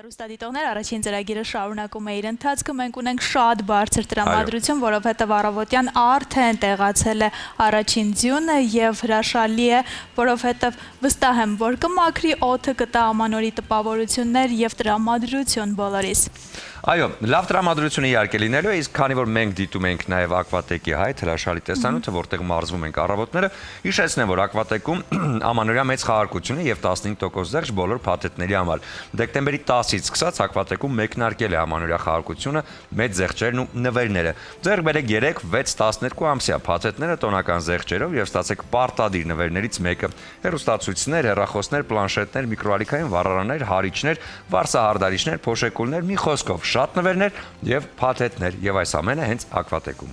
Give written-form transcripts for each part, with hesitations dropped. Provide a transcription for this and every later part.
Հեռուստադիտողներ, առաջին ծրագիրը շարունակում է իր ընթացքը, մենք ունենք շատ բարձր տրամադրություն, որովհետև առավոտյան արդեն տեղացել է առաջին ձյունը և հրաշալի է, որովհետև վստահ եմ, որ կմաքրի օդը, կտա ամանորի տպավորություններ և տրամադրություն բոլորիս։ Այո, լավ տրամադրությունը իհարկե լինելու է, իսկ քանի որ մենք դիտում ենք նաև Ակվատեկի հայտ հրաշալի տեսանյութը, որտեղ մարզվում ենք առավոտները, հիշեցնեմ, որ Ակվատեկում ամանորյա մեծ խաղարկություն է և 15% զեղչ բոլոր փաթեթների համար։ Դեկտեմբերի 10-ից սկսած Ակվատեկում մեկնարկել է ամանորյա խաղարկությունը, մեծ զեղչերն ու նվերները։ Ձեռք բերեք 3-6-12 ամսյա փաթեթները տոնական զեղչերով և ստացեք պարտադիր նվերներից մեկը։ Հեռուստացույցներ, հեռախոսներ, պլանշետներ, միկրոալիքային վառարաններ, հարիչներ, վարսահարդարիչներ, փոշեկուլներ, մի խոսքով շատ նվերներ և փաթեթներ, և այս ամենը հենց Ակվատեկում։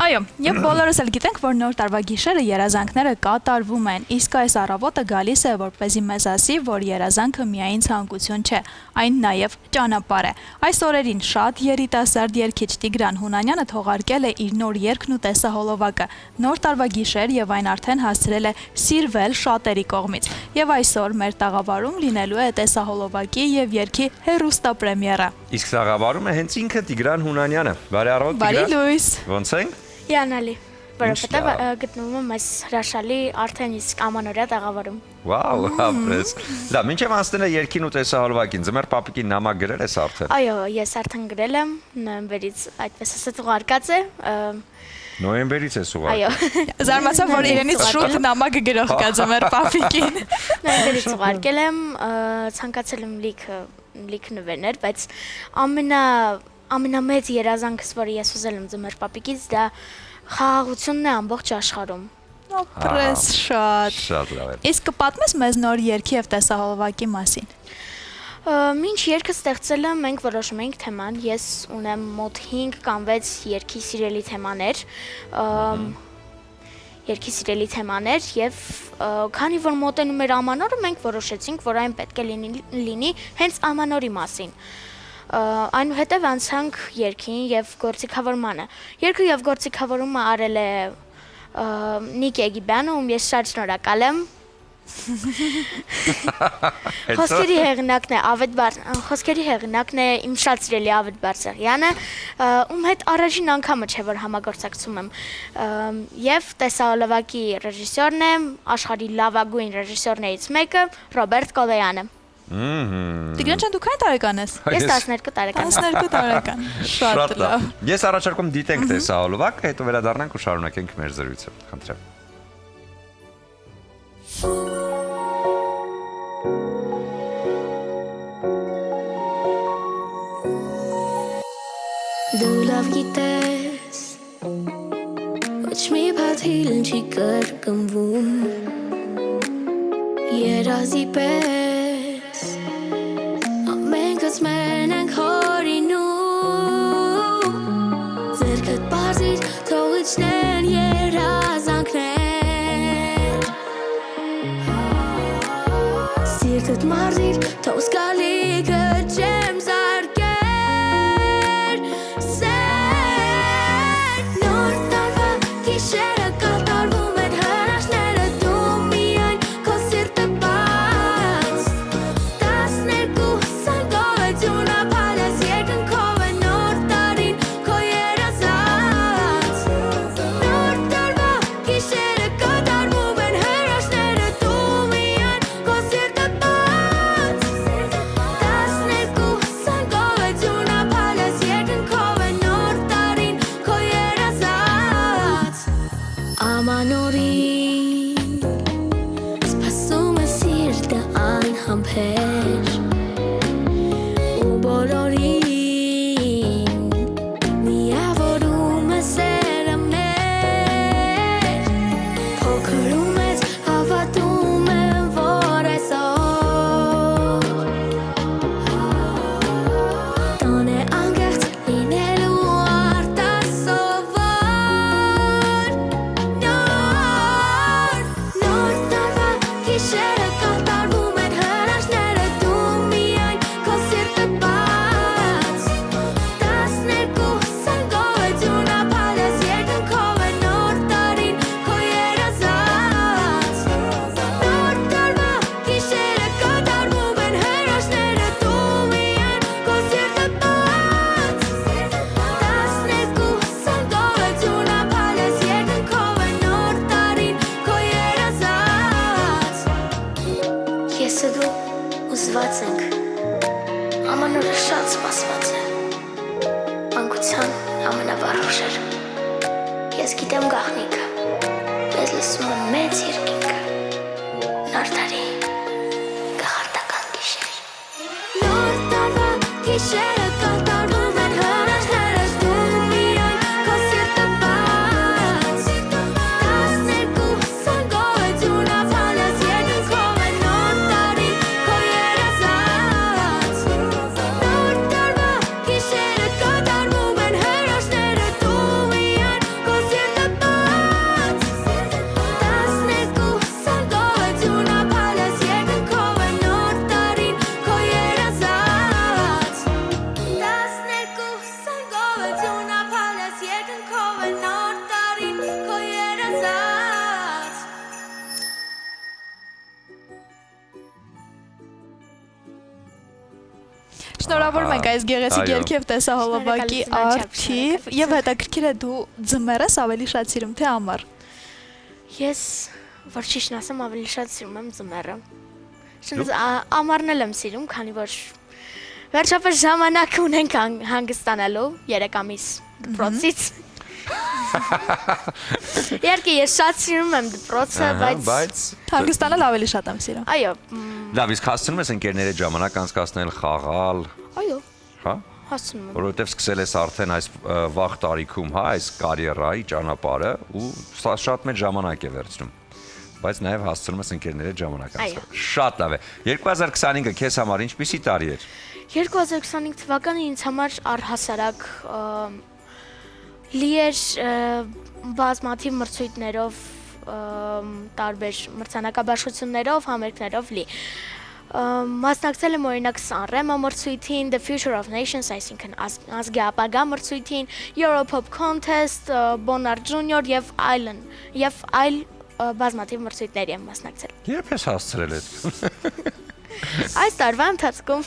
Այո, և բոլորս էլ գիտենք, որ նոր տարվա գիշերը երազանքները կատարվում են, իսկ այս առավոտը գալիս է, որպեսզի մեզ ասի, որ երազանքը միայն ցանկություն չէ, այն նաև ճանապարհ է։ Այս օրերին շատ երիտասարդ երգիչ Տիգրան Հունանյանը թողարկել է իր նոր երգն ու տեսահոլովակը։ Նոր տարվա գիշեր և այն արդեն հասցրել է սիրվել շատերի կողմից։ Եվ այսօր մեր տաղավարում լինելու է տեսահոլովակի և երգի հեռուստապրեմիերա։ Իսկ տաղավարում է հենց ինքը Տիգրան Հունանյանը։ Բարի առավոտ, Բարի լույս։ Ոնց ենք։ Հիանալի, որովհետև գտնվում եմ այս հրաշալի արդեն իսկ ամանորյա տաղավարում։ Վաու, ապրես։ Լավ, մինչև անցնելը երգին ու տեսահոլովակին, ձմեռ պապիկին նամակ գրել ես արդեն։ Այո, ես արդեն գրել եմ, նոյեմբերից այդպես ասած ուղարկած է։ Նոյեմբերից ես ուղարկել։ Այո։ Զարմացա, որ իրենից շուտ նամակը գրող կա ձմեռ պապիկին։ Նոյեմբերից ուղարկել եմ, ցանկացել եմ լիք նվերներ, բայց ամենամեծ երազանքս, որը ես ուզել եմ ձմեռ պապիկից, դա խաղաղությունն է ամբողջ աշխարհում։ Ապրես շատ։ Շատ լավ է։ Իսկ կպատմես մեզ նոր երգի և տեսահոլովակի մասին։ Մինչ երգը ստեղծելը մենք որոշում էինք թեման, ես ունեմ մոտ 5 կամ 6 երգի սիրելի թեմաներ և քանի որ մոտենում էր ամանորը, մենք որոշեցինք, որ այն պետք է լինի հենց ամանորի մասին։ Այնուհետև անցանք երգին և գործիքավորմանը։ Երգը և գործիքավորումը արել է Նիկ Էգիբյանը, ում ես շատ շնորհակալ եմ։ Խոսքերի հեղինակն է իմ շատ սիրելի Ավետ Բարսեղյանը, ում հետ առաջին անգամը չէ, որ համագործակցում եմ։ Եվ տեսահոլովակի ռեժիսորն է, աշխարհի լավագույն ռեժիսորներից մեկը, Ռոբերտ Կոլոյանը։ Տիգրան ջան, դու քանի տարեկան ես։ Ես 12 տարեկան։ 12 տարեկան։ Շատ լավ։ Ես առաջարկում դիտենք տեսահոլովակը, հետո վերադառնանք ու շարունակենք մեր զրույցը։ Խնդրեմ։ Դու լավ գիտես, ոչ մի բաթիլն չի կրկնվում, երազի պես, ամենքս մերն ենք հորինում, ձերքդ պարզիր թող իջնեն երազանքներ, սիրտդ մարզիր թող սկալիքը չեմ զարկեր, նոր տարվա գիշերը կատարվում են հրաշները, դու միայն քո սիրտը բաց, 12 սարգողություն ապալես երկնքով է նոր տարին քո երազած, նոր տարվա գիշերը կատարվում են հրաշները, դու միայն քո սիրտը բաց, 12 զզված ենք, ամանորը շատ սպասված է, մանկության ամենավառ Ես գիտեմ գաղտնիքը, ես լսում եմ մեծ երկինքը, նարդարի գաղարտական գիշեր Նոր տարվա գիշերը կատարվում են հրաշները դու միայն քո սիրտը բաց 12 սանգոյություն ավալես երկնքով է նոր տարի քո երազած Նոր տարվա գիշերը կատարվում են հրաշները դու միայն քո սիրտը բաց 12 սանգոյություն ավալես երկնքով է նոր տարին քո երազած 12 սանգոյություն ավալես երկնքով է նոր տարին քո երազած Շնորհավորում ենք այս գեղեցիկ Այո։ երգի եւ տեսահոլովակի Շնորհակալություն, Անչափ, արթիվ եւ հետաքրքիր է դու ձմեռս ավելի շատ սիրում թե ամառ։ Ես որ ճիշտն ասեմ ավելի շատ սիրում եմ ձմեռը։ Շնորհ ամառն էլ եմ սիրում, քանի որ վերջապես ժամանակ ունենք հանգստանալու 3 ամիս դպրոցից։ Իհարկե ես շատ սիրում եմ դպրոցը, բայց Հանգստանալ ավելի շատ եմ սիրում։ այո, լավ, իսկ հասցնում ես ընկերների հետ ժամանակ անցկացնել, խաղալ, այո, հա? հասցնում եմ։ Որովհետև սկսել ես արդեն այս վաղ տարիքում, հա, այս կարիերայի ճանապարհը ու շատ մեծ ժամանակ է վերցնում։ Բայց նաև հասցնում ես ընկերների հետ ժամանակ անցկացնել։ Շատ լավ է։ 2025-ը քեզ համար ինչպիսի տարի էր։ 2025 թվականը ինձ համար առհասարակ լի էր բազմաթիվ մրցույթներով, տարբեր մրցանակաբաշխություններով, համերգներով լի։ Մասնակցել եմ օրինակ Sanremo մրցույթին, The Future of Nations, այսինքն ազգի ապագա մրցույթին, Europop Contest, Bonard Junior եւ այլ բազմաթիվ մրցույթների եմ մասնակցել։ Երբ ես հասցրել այդ։ Այս տարվա ընթացքում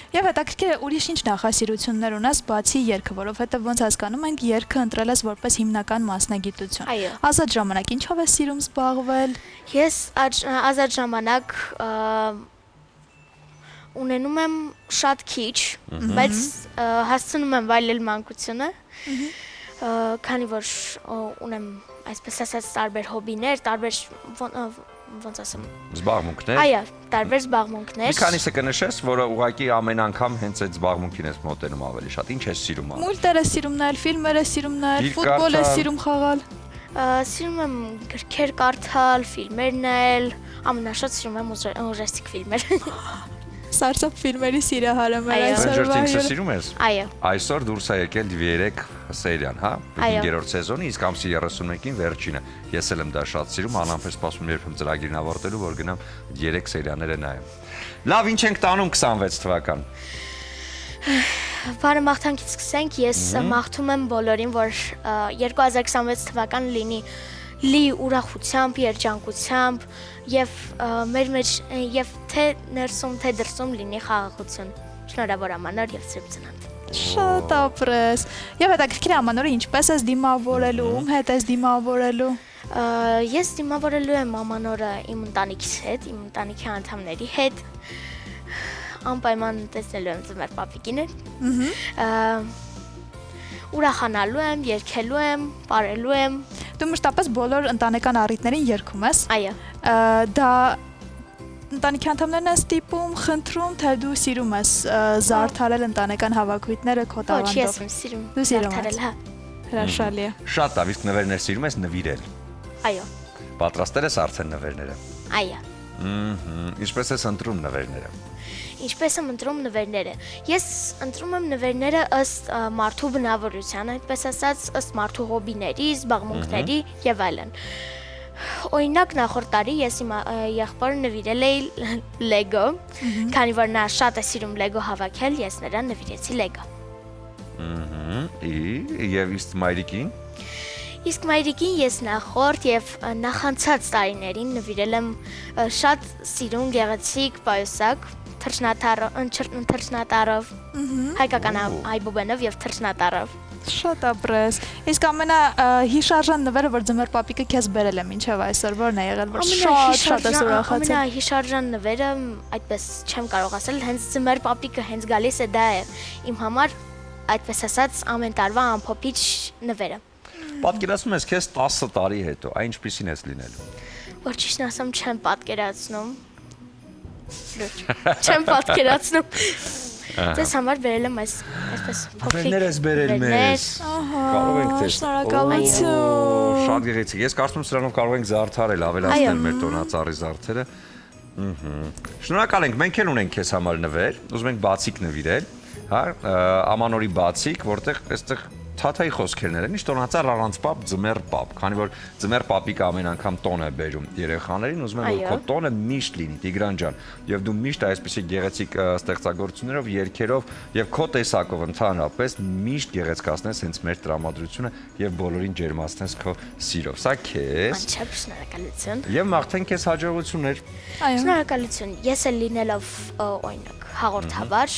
Եվ հետաքրքիր է ուրիշ ինչ նախասիրություններ ունես բացի երգը, որովհետև ոնց հասկանում ենք երգը ընտրել ես որպես հիմնական մասնագիտություն։ Այո։ Ազատ ժամանակ ինչով ես սիրում զբաղվել։ ես ազատ ժամանակ ունենում եմ շատ քիչ, բայց հասցնում եմ վայելել մանկությունը, քանի որ ունեմ այսպես ասած տարբեր հոբիներ, տարբեր ոնց ասեմ, Զբաղմունքներ։ այո, տարբեր զբաղմունքներ։ Մի քանիսը կնշես, որը ուղղակի ամեն անգամ հենց այդ զբաղմունքին ես մոտենում ավելի շատ։ Ինչ ես սիրում անում։ Մուլտերը սիրում նայել, ֆիլմերը սիրում նայել, Գիրք ֆուտբոլ ես կարդալ։ սիրում խաղալ։ Սիրում եմ գրքեր կարդալ, ֆիլմեր նայել, ամենաշատ սիրում եմ ուժեստիկ ֆիլմեր։ Սարսափ ֆիլմերի սիրահարը մեր Այո։ այսօրվա Stranger Things-ը երբ- սիրում ես։ Այո, Այսօր դուրս է եկել 3 սերիան, հա, Այո։ 5-րդ սեզոնի, իսկ ամսի 31-ին վերջինը։ Ես էլ եմ դա շատ սիրում, անամպես սպասում երբեմն ծրագիրն ավարտելու, որ գնամ 3 սերիաները նայեմ։ Լավ, ինչ ենք տանում 26 թվական։ բարեմաղթանքից սկսենք, ես մաղթում եմ բոլորին, որ 2026 թվականը լինի լի ուրախությամբ, երջանկությամբ եւ մեր մեջ եւ թե ներսում, թե դրսում լինի խաղաղություն։ Շնորհավոր ամանոր եւ սուրբ ծնանդ։ Շատ ապրես։ Եվ հետաքրքիր է ամանորը ինչպես ես դիմավորելու, ում հետ ես դիմավորելու։ Ես դիմավորելու եմ ամանորը իմ ընտանիքիս հետ, իմ ընտանիքի անդամների հետ։ Անպայման տեսնելու եմ ձմեռ պապիկին։ Ուրախանալու եմ, երգելու եմ, ապարելու եմ։ Դու մշտապես բոլոր ընտանեկան առիթներին երգում ես։ Այո։ Դա ընտանիքի անդամներն են ստիպում, խնդրում, թե դու սիրում ես զարդարել ընտանեկան հավաքույթները քո Ոչ, ես տաղանդով։ եմ սիրում։ Դու սիրում ես։ զարդարել, հա։ Հրաշալի է։ Շատ լավ, իսկ նվերներ սիրում ես նվիրել։ Այո։ Պատրաստել ես արդեն նվերները։ Այո։ Ինչպես ես ընտրում նվերները։ Ինչպես եմ ընտրում նվերները։ Ես ընտրում եմ նվերները ըստ մարդու բնավորության, այդպես ասած, ըստ մարդու հոբիների, զբաղմունքների եւ այլն։ Օրինակ նախորդ տարի ես իմ եղբորը նվիրել էի Lego, քանի որ նա շատ է սիրում Lego հավաքել, ես նրան նվիրեցի Lego։ Եվ իսկ մայրիկին։ Իսկ մայրիկին ես նախորդ եւ նախանցած տարիներին նվիրել եմ շատ սիրուն գեղեցիկ պայուսակ թռչնատարով, հայկական այբուբենով եւ թռչնատարով։ Շատ ապրես։ Իսկ ամենա հիշարժան նվերը, որ ձմեռ պապիկը քեզ բերել է մինչև այսօր, որն է եղել, որ շատ ես ուրախացել։ Ամենահիշարժան նվերը, այդպես չեմ կարող ասել, հենց ձմեռ պապիկը հենց գալիս է, դա է իմ համար, այդպես ասած, ամեն տարվա ամփոփիչ նվերը։ Պատկերացնում ես քեզ 10 տարի հետո, այն ինչպիսին ես լինելու։ Որ ճիշտ ասեմ, չեմ պատկերացնում։ Չեմ պատկերացնում։ Ձեզ համար բերել եմ այսպես փոքրիկ։ Նվերներ ես բերել մեզ։ Կարող ենք տեսնել։ Շնորհակալություն։ Շատ գեղեցիկ։ Ես կարծում եմ սրանով կարող ենք զարդարել, ավելացնել մեր տոնածառի զարդերը։ Շնորհակալ ենք, մենք էլ ունենք քեզ համար նվեր, ուզում ենք բացիկ նվիրել, հա, ամանորի բացիկ, որտեղ այստեղ Թաթայի խոսքերներ են, ինչ տոնածառ առանց պապ, ձմեռ պապ, քանի որ ձմեռ պապիկը ամեն անգամ տոն է բերում երեխաներին, ուզում եմ որ քո տոնը միշտ լինի, Տիգրան ջան, եւ դու միշտ այսպիսի գեղեցիկ ստեղծագործություններով, երգերով եւ քո տեսակով ընդհանրապես միշտ գեղեցկացնես հենց մեր տրամադրությունը եւ բոլորին ջերմացնես քո սիրով։ Սա քեզ։ Անչափ շնորհակալություն։ Եվ մաղթենք քեզ հաջողություններ։ Այո։ Շնորհակալություն։ Ես էլ լինելով օրինակ հաղորդավար,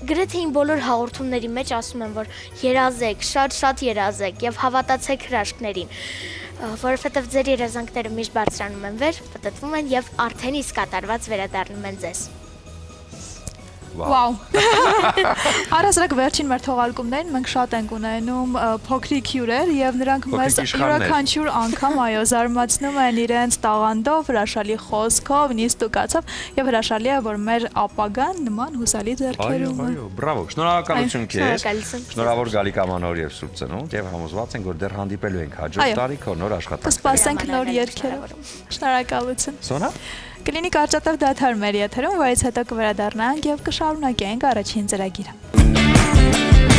գրեթե իմ բոլոր հաղորդումների մեջ ասում եմ, որ երազեք, շատ երազեք եւ հավատացեք հրաշքներին, որովհետեւ ձեր երազանքները միշտ բարձրանում են վեր, պատտվում են եւ արդեն իսկ կատարված վերադառնում են ձեզ։ Վաու։ Առասարակ վերջին մեր թողարկումներին մենք շատ ենք ունենում փոքրիկ հյուրեր եւ նրանք մեզ յուրաքանչյուր անգամ այո զարմացնում են իրենց տաղանդով, հրաշալի խոսքով, նիստուկացով եւ հրաշալի է որ մեր ապագան նման հուսալի ձեռքերում է։ Այո, բրավո, շնորհակալություն քեզ։ Շնորհակալություն։ Շնորհավոր գալիք ամանոր եւ Սուրբ Ծնունդ եւ համոզված ենք որ դեռ հանդիպելու ենք հաջորդ տարի քո նոր աշխատանքներում։ Կսպասենք նոր երգերով։ Շնորհակալություն։ Սոնա Կլինի կարճատև դադար մեր եթերում, որից հետո կվերադառնանք եւ կշարունակենք առաջին ծրագիրը։